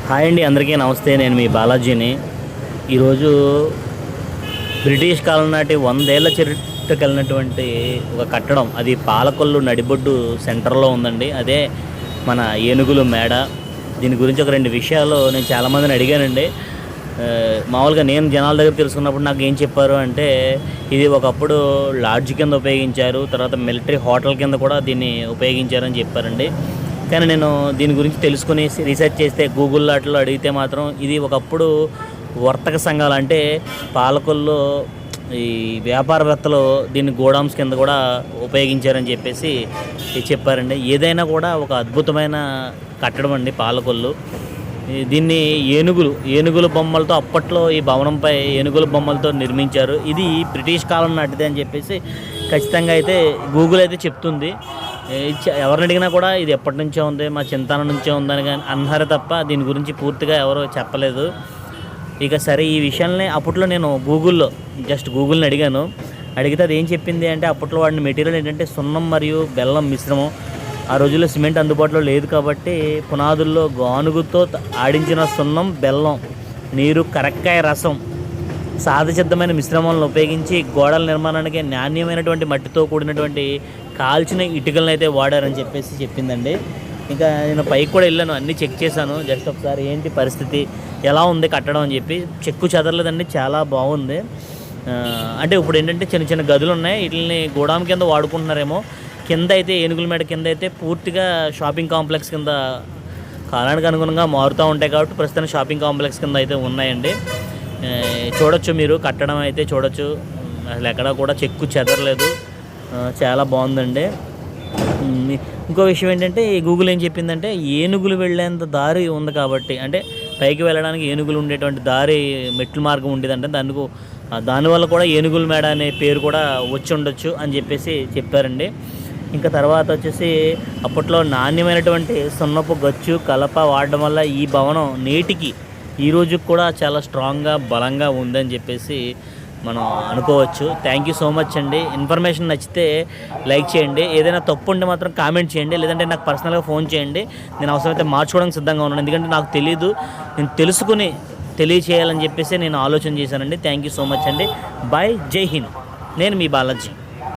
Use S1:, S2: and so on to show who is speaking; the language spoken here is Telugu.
S1: హాయ్ అండి, అందరికీ నమస్తే. నేను మీ బాలాజీని. ఈరోజు బ్రిటిష్ కాలం నాటి 100 ఏళ్ల చరిత్ర కలిగినటువంటి ఒక కట్టడం, అది పాలకొల్లు నడిబొడ్డు సెంటర్లో ఉందండి. అదే మన ఏనుగుల మేడ. దీని గురించి ఒక 2 విషయాలు నేను చాలామందిని అడిగానండి. మామూలుగా నేను జనాల దగ్గర తెలుసుకున్నప్పుడు నాకు ఏం చెప్పారు అంటే, ఇది ఒకప్పుడు లాడ్జ్ కింద ఉపయోగించారు, తర్వాత మిలిటరీ హోటల్ కింద కూడా దీన్ని ఉపయోగించారని చెప్పారండి. కానీ నేను దీని గురించి తెలుసుకుని రీసెర్చ్ చేస్తే గూగుల్ వాటిలో అడిగితే మాత్రం ఇది ఒకప్పుడు వర్తక సంఘాలు, అంటే పాలకొల్లో ఈ వ్యాపారవేత్తలు దీన్ని గోడామ్స్ కింద కూడా ఉపయోగించారని చెప్పేసి చెప్పారండి. ఏదైనా కూడా ఒక అద్భుతమైన కట్టడం అండి పాలకొల్లు. దీన్ని ఏనుగుల బొమ్మలతో, అప్పట్లో ఈ భవనంపై ఏనుగుల బొమ్మలతో నిర్మించారు. ఇది బ్రిటిష్ కాలం నాటిదే అని చెప్పేసి ఖచ్చితంగా అయితే గూగుల్ అయితే చెప్తుంది. ఎవరిని అడిగినా కూడా ఇది ఎప్పటి నుంచో ఉంది, మా చింతన నుంచే ఉందని కానీ అన్నారు తప్ప దీని గురించి పూర్తిగా ఎవరు చెప్పలేదు. ఇక సరే, ఈ విషయాన్ని అప్పట్లో నేను గూగుల్ని అడిగితే అది ఏం చెప్పింది అంటే, అప్పట్లో వాడిన మెటీరియల్ ఏంటంటే సున్నం మరియు బెల్లం మిశ్రమం. ఆ రోజుల్లో సిమెంట్ అందుబాటులో లేదు కాబట్టి పునాదుల్లో గానుగుతో ఆడించిన సున్నం, బెల్లం, నీరు, కరక్కాయ రసం, సహజసిద్ధమైన మిశ్రమాలను ఉపయోగించి గోడల నిర్మాణానికి నాణ్యమైనటువంటి మట్టితో కూడినటువంటి కాల్చిన ఇటుకలను అయితే వాడారని చెప్పేసి చెప్పిందండి. ఇంకా నేను పైకి కూడా వెళ్ళాను, అన్నీ చెక్ చేశాను. జస్ట్ ఒకసారి ఏంటి పరిస్థితి, ఎలా ఉంది కట్టడం అని చెప్పి. చెక్కు చెదరలేదండి, చాలా బాగుంది. అంటే ఇప్పుడు ఏంటంటే చిన్న చిన్న గదులు ఉన్నాయి, వీటిని గోడాం కింద వాడుకుంటున్నారేమో. కింద అయితే ఏనుగుల మేడ కింద అయితే పూర్తిగా షాపింగ్ కాంప్లెక్స్ కింద కాలానికి అనుగుణంగా మారుతూ ఉంటాయి కాబట్టి ప్రస్తుతం షాపింగ్ కాంప్లెక్స్ కింద అయితే ఉన్నాయండి. చూడొచ్చు, మీరు కట్టడం అయితే చూడొచ్చు. అసలు ఎక్కడా కూడా చెక్కు చెదరలేదు, చాలా బాగుందండి. ఇంకో విషయం ఏంటంటే, ఈ గూగుల్ ఏం చెప్పిందంటే, ఏనుగులు వెళ్ళేంత దారి ఉంది కాబట్టి, అంటే పైకి వెళ్ళడానికి ఏనుగులు ఉండేటువంటి దారి, మెట్ల మార్గం ఉండేదంటే దానివల్ల కూడా ఏనుగుల మేడ అనే పేరు కూడా వచ్చి ఉండొచ్చు అని చెప్పేసి చెప్పారండి. ఇంకా తర్వాత వచ్చేసి అప్పట్లో నాణ్యమైనటువంటి సున్నపు గచ్చు, కలప వాడడం వల్ల ఈ భవనం నేటికి ఈ రోజుకి కూడా చాలా స్ట్రాంగ్గా, బలంగా ఉందని చెప్పేసి మనం అనుకోవచ్చు. థ్యాంక్ యూ సో మచ్ అండి. ఇన్ఫర్మేషన్ నచ్చితే లైక్ చేయండి, ఏదైనా తప్పు ఉంటే మాత్రం కామెంట్ చేయండి, లేదంటే నాకు పర్సనల్గా ఫోన్ చేయండి. నేను అవసరమైతే మార్చుకోవడానికి సిద్ధంగా ఉన్నాను, ఎందుకంటే నాకు తెలీదు, నేను తెలుసుకుని తెలియచేయాలని చెప్పేసి నేను ఆలోచన చేశానండి. థ్యాంక్ యూ సో మచ్ అండి. బాయ్, జై హింద్. నేను మీ బాలాజీ.